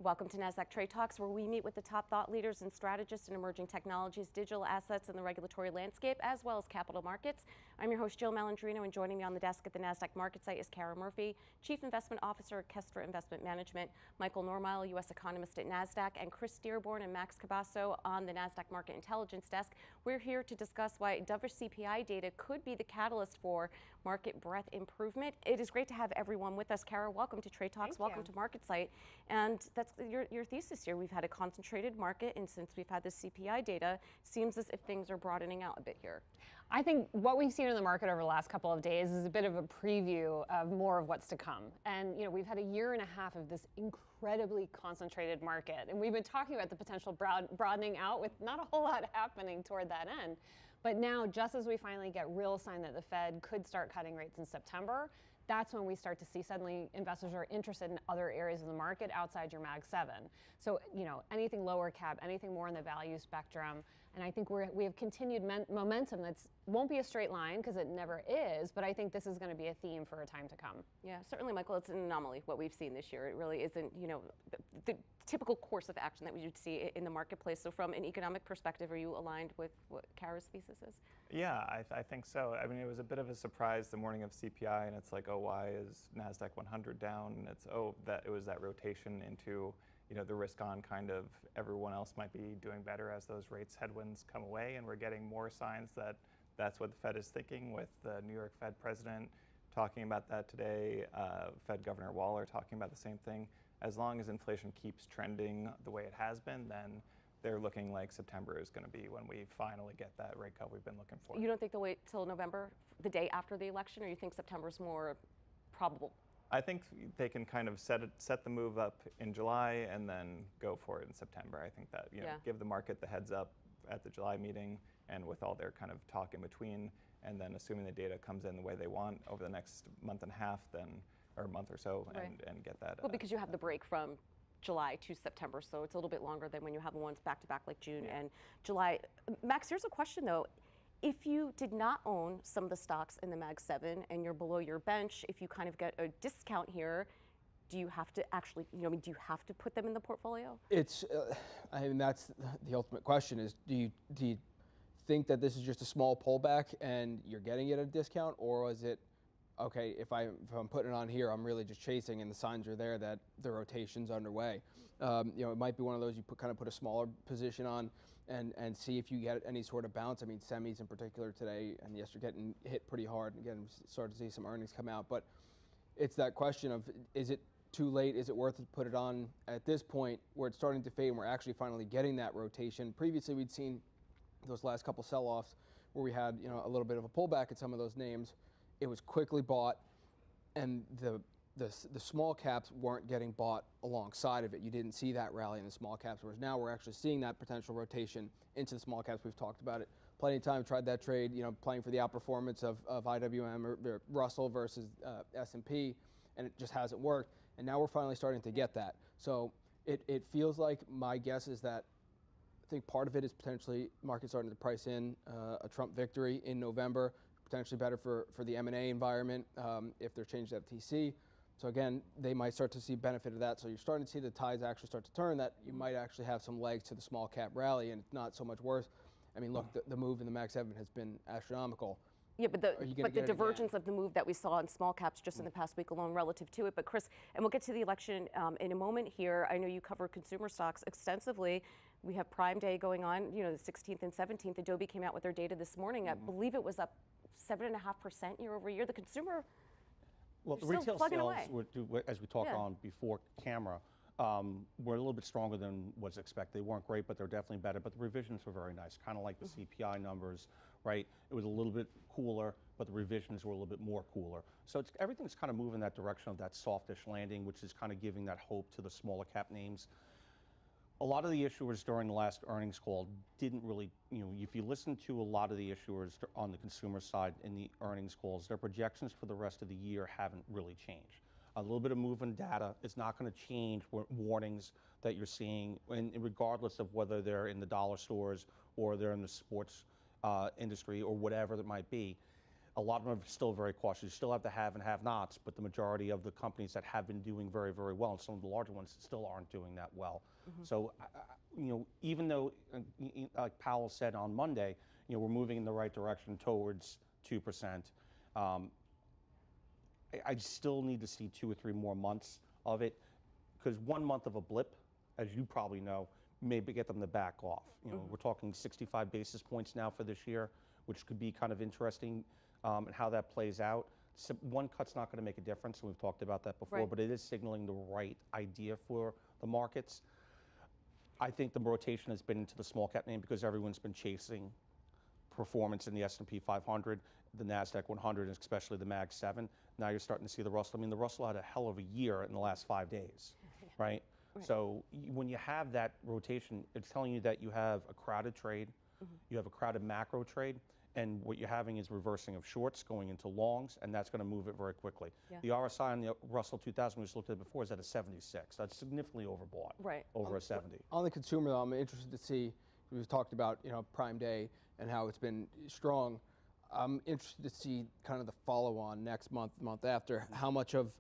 Welcome to Nasdaq Trade Talks, where we meet with the top thought leaders and strategists in emerging technologies, digital assets, and the regulatory landscape, as well as capital markets. I'm your host, Jill Malandrino, and joining me on the desk at the Nasdaq Market site is Kara Murphy, Chief Investment Officer at Kestra Investment Management, Michael Normayle, U.S. Economist at Nasdaq, and Chris Dearborn and Max Cabasso on the Nasdaq Market Intelligence Desk. We're here to discuss why Dovish CPI data could be the catalyst for market breadth improvement. It is great to have everyone with us. Kara, welcome to Trade Talks. Welcome to Market Site. And that's your thesis here. We've had a concentrated market, and since we've had the CPI data, seems as if things are broadening out a bit here. I think what we've seen in the market over the last couple of days is a bit of a preview of more of what's to come. And we've had a year and a half of this incredibly concentrated market, and we've been talking about the potential broadening out with not a whole lot happening toward that end. But now, just as we finally get real sign that the Fed could start cutting rates in September, that's when we start to see suddenly investors are interested in other areas of the market outside your Mag 7. So, anything lower cap, anything more in the value spectrum. And I think we have continued momentum that won't be a straight line, because it never is, but I think this is going to be a theme for a time to come. Yeah, certainly, Michael, it's an anomaly what we've seen this year. It really isn't, the typical course of action that we would see in the marketplace. So from an economic perspective, are you aligned with what Kara's thesis is? Yeah, I think so. I mean, it was a bit of a surprise the morning of CPI, and it's like, oh, why is Nasdaq 100 down? And it's, oh, that it was that rotation into, the risk-on kind of everyone else might be doing better as those rates headwinds come away, and we're getting more signs that that's what the Fed is thinking, with the New York Fed president talking about that today, Fed Governor Waller talking about the same thing. As long as inflation keeps trending the way it has been, then they're looking like September is going to be when we finally get that rate cut we've been looking for. You don't think they'll wait till November, the day after the election, or you think September's more probable? I think they can kind of set the move up in July and then go for it in September. I think that, give the market the heads up at the July meeting, and with all their kind of talk in between, and then assuming the data comes in the way they want over the next month and a half, then, or a month or so, right, and get that. Well, because you have the break from July to September, so it's a little bit longer than when you have the ones back-to-back like June and July. Max, here's a question though. If you did not own some of the stocks in the Mag 7 and you're below your bench, if you kind of get a discount here, do you have to actually, do you have to put them in the portfolio? It's, I mean, that's the ultimate question is, do you think that this is just a small pullback and you're getting it at a discount, or is it, okay, if I'm putting it on here, I'm really just chasing, and the signs are there that the rotation's underway. It might be one of those you kind of put a smaller position on and see if you get any sort of bounce. I mean, semis in particular today and yesterday getting hit pretty hard. Again, we started to see some earnings come out, but it's that question of, is it too late? Is it worth it to put it on at this point where it's starting to fade and we're actually finally getting that rotation? Previously, we'd seen those last couple sell-offs where we had a little bit of a pullback at some of those names. It was quickly bought, and the small caps weren't getting bought alongside of it. You didn't see that rally in the small caps, whereas now we're actually seeing that potential rotation into the small caps. We've talked about it plenty of time, tried that trade, playing for the outperformance of IWM or Russell versus S&P, and it just hasn't worked. And now we're finally starting to get that. So it feels like, my guess is that I think part of it is potentially market starting to price in a Trump victory in November, potentially better for the M&A environment if they're changed FTC. So again, they might start to see benefit of that. So you're starting to see the tides actually start to turn, that you might actually have some legs to the small cap rally, and it's not so much worse. I mean, look, the move in the Mag 7 has been astronomical. Yeah, but the divergence of the move that we saw in small caps just in the past week alone relative to it. But Chris, and we'll get to the election in a moment here. I know you cover consumer stocks extensively. We have Prime Day going on, the 16th and 17th. Adobe came out with their data this morning. I believe it was up 7.5% year over year. The consumer, well, the retail sales, as we talked on before camera, were a little bit stronger than was expected. They weren't great, but they're definitely better. But the revisions were very nice, kind of like the CPI numbers, right? It was a little bit cooler, but the revisions were a little bit more cooler. So everything's kind of moving in that direction of that softish landing, which is kind of giving that hope to the smaller cap names. A lot of the issuers during the last earnings call didn't really, if you listen to a lot of the issuers on the consumer side in the earnings calls, their projections for the rest of the year haven't really changed. A little bit of moving data is not going to change warnings that you're seeing, and regardless of whether they're in the dollar stores or they're in the sports industry or whatever it might be. A lot of them are still very cautious. You still have the have and have-nots, but the majority of the companies that have been doing very, very well, and some of the larger ones still aren't doing that well. So, even though, like Powell said on Monday, we're moving in the right direction towards 2%. I still need to see 2 or 3 more months of it, because 1 month of a blip, as you probably know, maybe get them to back off. We're talking 65 basis points now for this year, which could be kind of interesting, and how that plays out. So one cut's not going to make a difference, and we've talked about that before, but it is signaling the right idea for the markets. I think the rotation has been into the small cap name because everyone's been chasing performance in the S&P 500, the Nasdaq 100, and especially the Mag 7. Now you're starting to see the Russell. I mean, the Russell had a hell of a year in the last 5 days, right? So when you have that rotation, it's telling you that you have a crowded trade, you have a crowded macro trade, and what you're having is reversing of shorts going into longs, and that's going to move it very quickly. The RSI on the Russell 2000, we just looked at it before, is at a 76. That's significantly overbought, over a 70. On the consumer, though, I'm interested to see, we've talked about Prime Day and how it's been strong. I'm interested to see kind of the follow-on next month, month after, how much of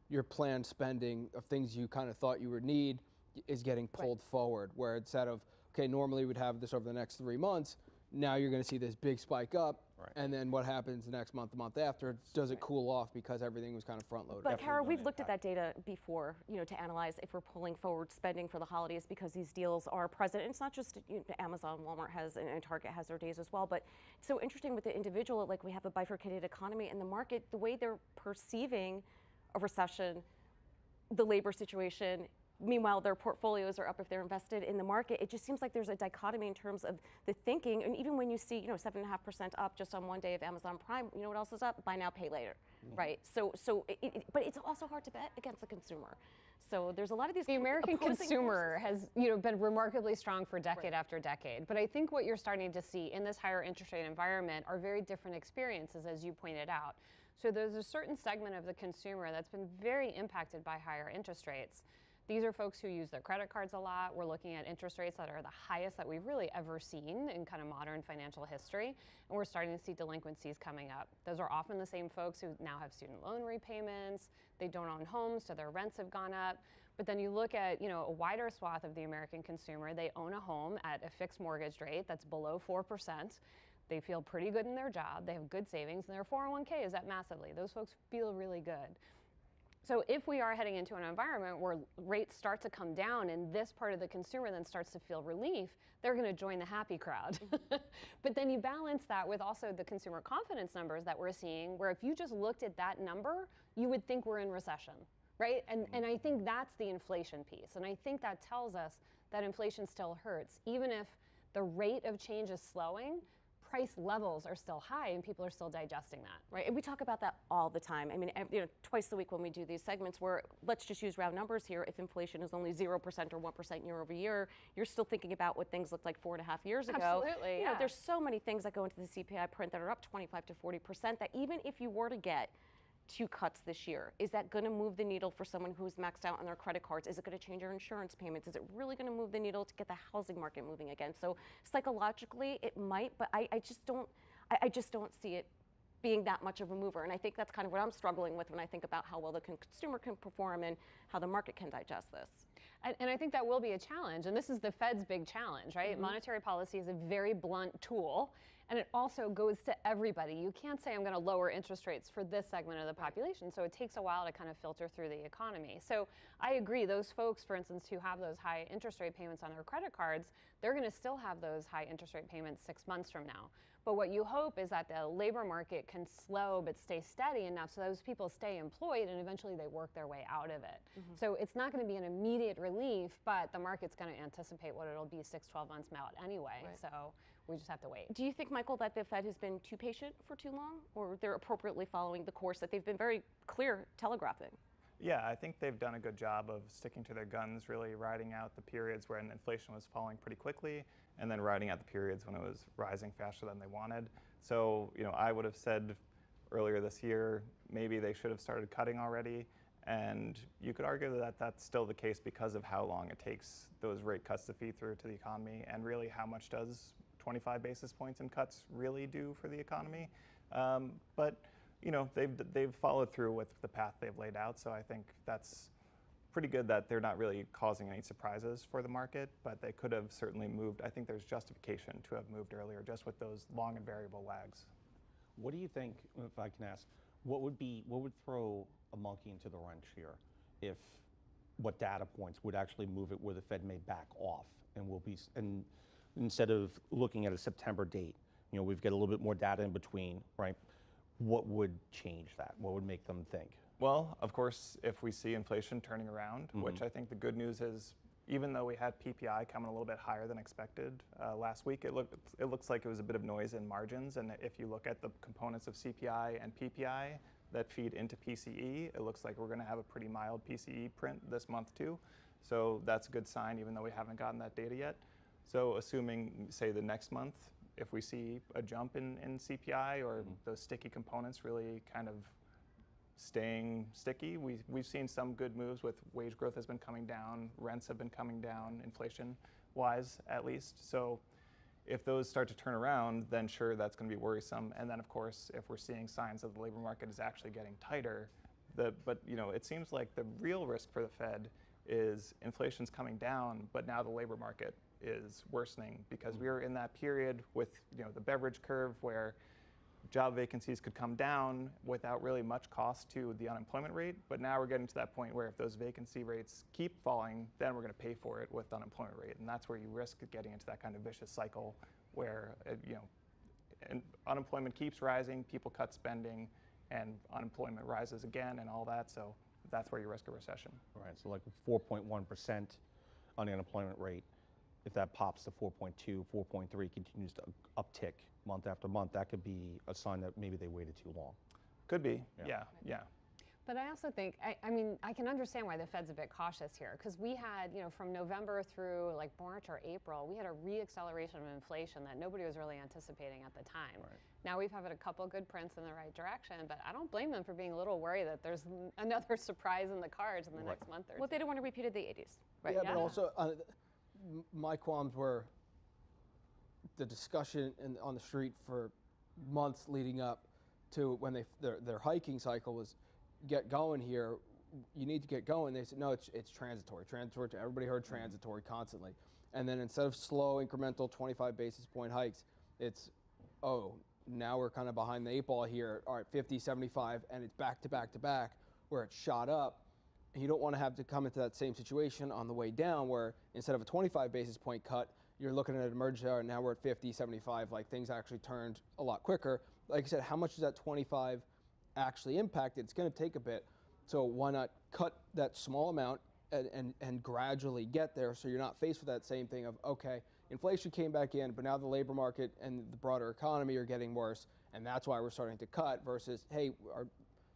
your planned spending of things you kind of thought you would need is getting pulled forward, where instead of, okay, normally we'd have this over the next 3 months, now you're going to see this big spike up, and then what happens the next month, the month after, does it cool off because everything was kind of front-loaded? But Kara, we've looked at that data before, to analyze if we're pulling forward spending for the holidays because these deals are present. And it's not just Amazon, Walmart has, and Target has their days as well. But it's so interesting with the individual, like we have a bifurcated economy in the market, the way they're perceiving a recession, the labor situation. Meanwhile, their portfolios are up if they're invested in the market. It just seems like there's a dichotomy in terms of the thinking. And even when you see, 7.5% up just on one day of Amazon Prime, you know what else is up? Buy now, pay later, right? But it's also hard to bet against the consumer. So there's a lot of these. The American consumer has, been remarkably strong for decade after decade. But I think what you're starting to see in this higher interest rate environment are very different experiences, as you pointed out. So there's a certain segment of the consumer that's been very impacted by higher interest rates. These are folks who use their credit cards a lot. We're looking at interest rates that are the highest that we've really ever seen in kind of modern financial history. And we're starting to see delinquencies coming up. Those are often the same folks who now have student loan repayments. They don't own homes, so their rents have gone up. But then you look at, a wider swath of the American consumer. They own a home at a fixed mortgage rate that's below 4%. They feel pretty good in their job. They have good savings, and their 401k is up massively. Those folks feel really good. So if we are heading into an environment where rates start to come down and this part of the consumer then starts to feel relief, they're going to join the happy crowd. But then you balance that with also the consumer confidence numbers that we're seeing, where if you just looked at that number, you would think we're in recession, right? And I think that's the inflation piece. And I think that tells us that inflation still hurts. Even if the rate of change is slowing, price levels are still high and people are still digesting that. Right, and we talk about that all the time. I mean, twice a week when we do these segments where, let's just use round numbers here, if inflation is only 0% or 1% year over year, you're still thinking about what things looked like 4.5 years ago. Absolutely, There's so many things that go into the CPI print that are up 25 to 40% that even if you were to get 2 cuts this year, is that going to move the needle for someone who's maxed out on their credit cards? Is it going to change your insurance payments? Is it really going to move the needle to get the housing market moving again? So psychologically, it might, but I just don't see it being that much of a mover. And I think that's kind of what I'm struggling with when I think about how well the consumer can perform and how the market can digest this. And I think that will be a challenge. And this is the Fed's big challenge, right? Monetary policy is a very blunt tool. And it also goes to everybody. You can't say I'm going to lower interest rates for this segment of the population. So it takes a while to kind of filter through the economy. So I agree. Those folks, for instance, who have those high interest rate payments on their credit cards, they're going to still have those high interest rate payments 6 months from now. But what you hope is that the labor market can slow but stay steady enough so those people stay employed and eventually they work their way out of it. So it's not going to be an immediate relief, but the market's going to anticipate what it'll be 6-12 months out anyway. So we just have to wait. Do you think, Michael, that the Fed has been too patient for too long, or they're appropriately following the course that they've been very clear telegraphing? Yeah, I think they've done a good job of sticking to their guns, really riding out the periods when inflation was falling pretty quickly, and then riding out the periods when it was rising faster than they wanted. So, I would have said earlier this year, maybe they should have started cutting already. And you could argue that that's still the case because of how long it takes those rate cuts to feed through to the economy, and really how much does 25 basis points in cuts really do for the economy. But they've followed through with the path they've laid out, so I think that's pretty good that they're not really causing any surprises for the market, but they could have certainly moved. I think there's justification to have moved earlier just with those long and variable lags. What do you think, if I can ask, what would throw a monkey into the wrench here if what data points would actually move it where the Fed may back off and instead of looking at a September date, we've got a little bit more data in between, right? What would change that? What would make them think? Well, of course, if we see inflation turning around, which I think the good news is, even though we had PPI coming a little bit higher than expected last week, it looks like it was a bit of noise in margins. And if you look at the components of CPI and PPI that feed into PCE, it looks like we're going to have a pretty mild PCE print this month too. So that's a good sign, even though we haven't gotten that data yet. So assuming, say, the next month, if we see a jump in CPI or those sticky components really kind of staying sticky. We've seen some good moves with wage growth has been coming down, rents have been coming down, inflation-wise at least. So if those start to turn around, then sure, that's going to be worrisome. And then of course, if we're seeing signs that the labor market is actually getting tighter, but it seems like the real risk for the Fed is inflation's coming down, but now the labor market is worsening because we are in that period with the beverage curve where job vacancies could come down without really much cost to the unemployment rate, but now we're getting to that point where if those vacancy rates keep falling, then we're going to pay for it with the unemployment rate, and that's where you risk getting into that kind of vicious cycle where and unemployment keeps rising, people cut spending, and unemployment rises again, and all that. So that's where you risk a recession. Right. So like 4.1% on the unemployment rate. If that pops to 4.2, 4.3, continues to uptick month after month, that could be a sign that maybe they waited too long. Could be, yeah. But I also think, I mean, I can understand why the Fed's a bit cautious here, because we had, from November through like March or April, we had a re-acceleration of inflation that nobody was really anticipating at the time. Right. Now we've had a couple good prints in the right direction, but I don't blame them for being a little worried that there's another surprise in the cards in the next month or two. Well, they don't want to repeat the 80s, right? Yeah, but also my qualms were the discussion on the street for months leading up to when their hiking cycle was get going here. You need to get going. They said no, it's transitory. Everybody heard transitory constantly, and then instead of slow incremental 25 basis point hikes, it's now we're kind of behind the 8 ball here. All right, 50, 75, and it's back to back to back where it shot up. You don't want to have to come into that same situation on the way down where instead of a 25 basis point cut, you're looking at an emergency hour, and now we're at 50, 75, like things actually turned a lot quicker. Like I said, how much does that 25 actually impact? It's going to take a bit. So why not cut that small amount and gradually get there so you're not faced with that same thing of, okay, inflation came back in, but now the labor market and the broader economy are getting worse, and that's why we're starting to cut versus, hey,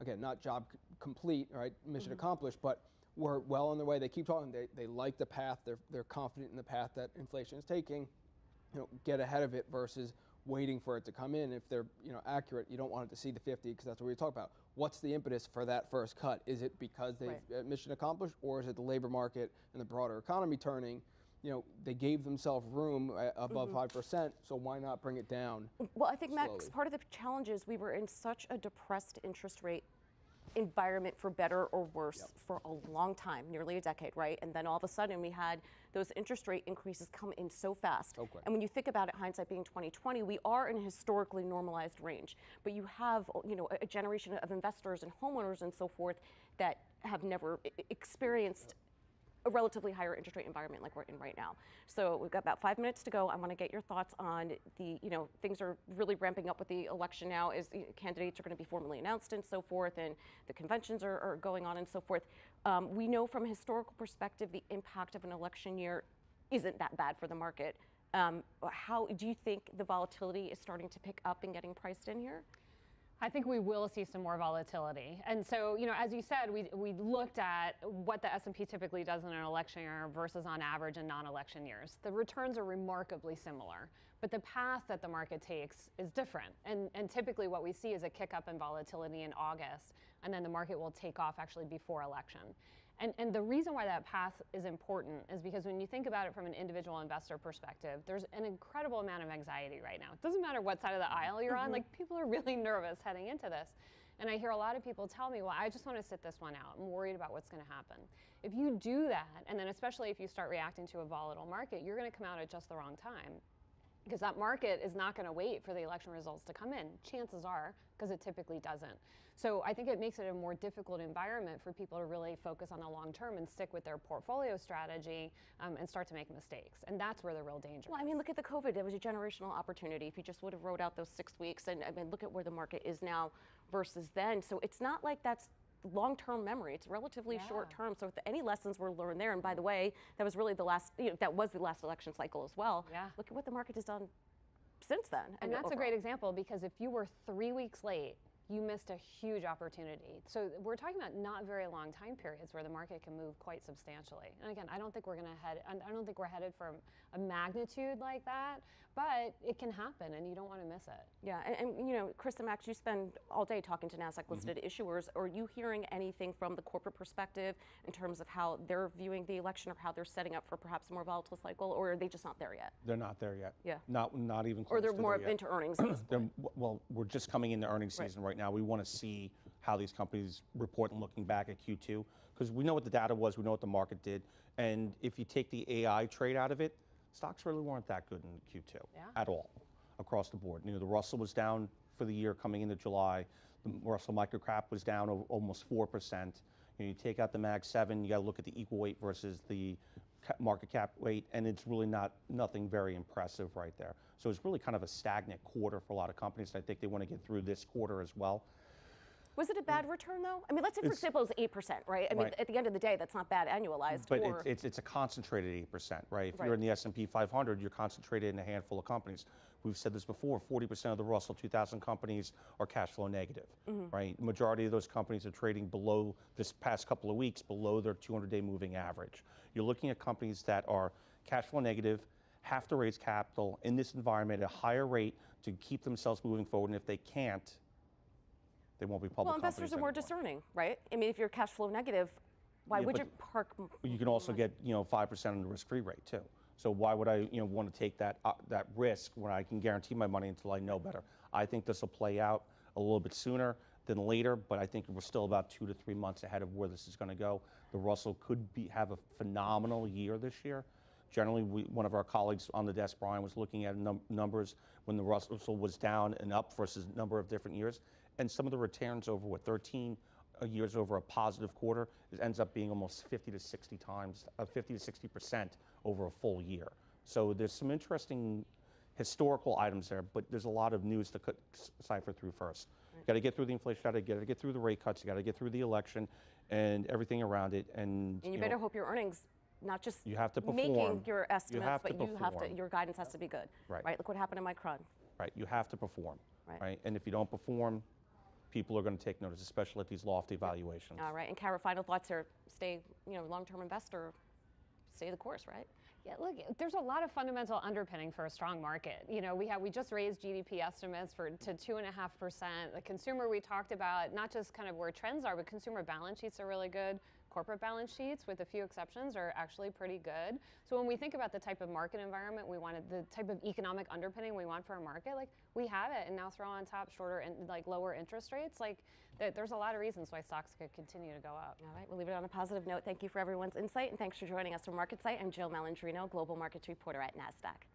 again, not job complete, right? Mission accomplished, but we're well on their way. They keep talking. They like the path. They're confident in the path that inflation is taking. Get ahead of it versus waiting for it to come in. If they're accurate, you don't want it to see the 50 because that's what we talk about. What's the impetus for that first cut? Is it because they've mission accomplished, or is it the labor market and the broader economy turning? They gave themselves room above 5%, so why not bring it down? Well, I think, slowly? Max, part of the challenge is we were in such a depressed interest rate environment, for better or worse, for a long time, nearly a decade, right? And then all of a sudden we had those interest rate increases come in so fast. Okay. And when you think about it, hindsight being 2020, we are in a historically normalized range. But you have, a generation of investors and homeowners and so forth that have never experienced a relatively higher interest rate environment like we're in right now. So we've got about 5 minutes to go. I want to get your thoughts on the, things are really ramping up with the election now as candidates are going to be formally announced and so forth, and the conventions are going on and so forth. We know from a historical perspective the impact of an election year isn't that bad for the market. How do you think the volatility is starting to pick up and getting priced in here? I think we will see some more volatility. And so, as you said, we looked at what the S&P typically does in an election year versus on average in non-election years. The returns are remarkably similar, but the path that the market takes is different. And typically what we see is a kick up in volatility in August, and then the market will take off actually before election. And the reason why that path is important is because when you think about it from an individual investor perspective, there's an incredible amount of anxiety right now. It doesn't matter what side of the aisle you're on, like people are really nervous heading into this. And I hear a lot of people tell me, well, I just want to sit this one out. I'm worried about what's going to happen. If you do that, and then especially if you start reacting to a volatile market, you're going to come out at just the wrong time. Because that market is not going to wait for the election results to come in. Chances are, because it typically doesn't. So I think it makes it a more difficult environment for people to really focus on the long term and stick with their portfolio strategy and start to make mistakes. And that's where the real danger is. Well, I mean, look at the COVID. It was a generational opportunity. If you just would have rode out those 6 weeks, and I mean, look at where the market is now versus then. So it's not like that's long-term memory. It's relatively short-term. So if any lessons were learned there, and by the way, that was really the last, that was the last election cycle as well. Yeah. Look at what the market has done since then. And that's a great example, because if you were 3 weeks late, you missed a huge opportunity. So we're talking about not very long time periods where the market can move quite substantially. And again, I don't think we're headed for a magnitude like that, but it can happen, and you don't want to miss it. Yeah, and Chris and Max, you spend all day talking to Nasdaq listed issuers. Are you hearing anything from the corporate perspective in terms of how they're viewing the election, or how they're setting up for perhaps a more volatile cycle, or are they just not there yet? They're not there yet. Yeah. Not even close. Or they're to more there yet. into earnings at this point. Well, we're just coming into earnings season right now. We want to see how these companies report and looking back at Q2, because we know what the data was, we know what the market did, and if you take the AI trade out of it, stocks really weren't that good in Q2 at all across the board. The Russell was down for the year coming into July. The Russell Microcap was down almost 4%. You take out the Mag 7, you got to look at the equal weight versus the market cap weight, and it's really nothing very impressive right there. So it's really kind of a stagnant quarter for a lot of companies, and I think they want to get through this quarter as well. Was it a bad return, though? I mean, let's say, for example, it was 8%, right? I mean, at the end of the day, that's not bad annualized. But it's a concentrated 8%, right? If you're in the S&P 500, you're concentrated in a handful of companies. We've said this before, 40% of the Russell 2000 companies are cash flow negative, right? The majority of those companies are trading below, this past couple of weeks, below their 200-day moving average. You're looking at companies that are cash flow negative, have to raise capital in this environment at a higher rate to keep themselves moving forward, and if they can't, they won't be public Well, investors are more discerning, right? I mean, if you're cash flow negative, why would you park? You can also get 5% on the risk-free rate too. So why would I want to take that risk when I can guarantee my money until I know better? I think this will play out a little bit sooner than later, but I think we're still about 2 to 3 months ahead of where this is going to go. The Russell could have a phenomenal year this year. Generally, one of our colleagues on the desk, Brian, was looking at numbers when the Russell was down and up versus a number of different years. And some of the returns over 13 years over a positive quarter, it ends up being almost 50 to 60% over a full year. So there's some interesting historical items there, but there's a lot of news to cipher through first. You got to get through the inflation, you got to get through the rate cuts, you got to get through the election and everything around it. And you better hope your earnings, not just you have to perform. Making your estimates, but you have to, your guidance has to be good. Right? Look what happened in Micron. Right, you have to perform. Right? And if you don't perform, people are going to take notice, especially at these lofty valuations. All right, and Kara, final thoughts here. Stay, long-term investor, stay the course, right? Yeah, look, there's a lot of fundamental underpinning for a strong market. We just raised GDP estimates to 2.5%. The consumer we talked about, not just kind of where trends are, but consumer balance sheets are really good. Corporate balance sheets, with a few exceptions, are actually pretty good. So when we think about the type of market environment we wanted, the type of economic underpinning we want for a market, we have it, and now throw on top shorter and lower interest rates, there's a lot of reasons why stocks could continue to go up. All right, we'll leave it on a positive note. Thank you for everyone's insight, and thanks for joining us from MarketSite. I'm Jill Malandrino, Global Markets Reporter at Nasdaq.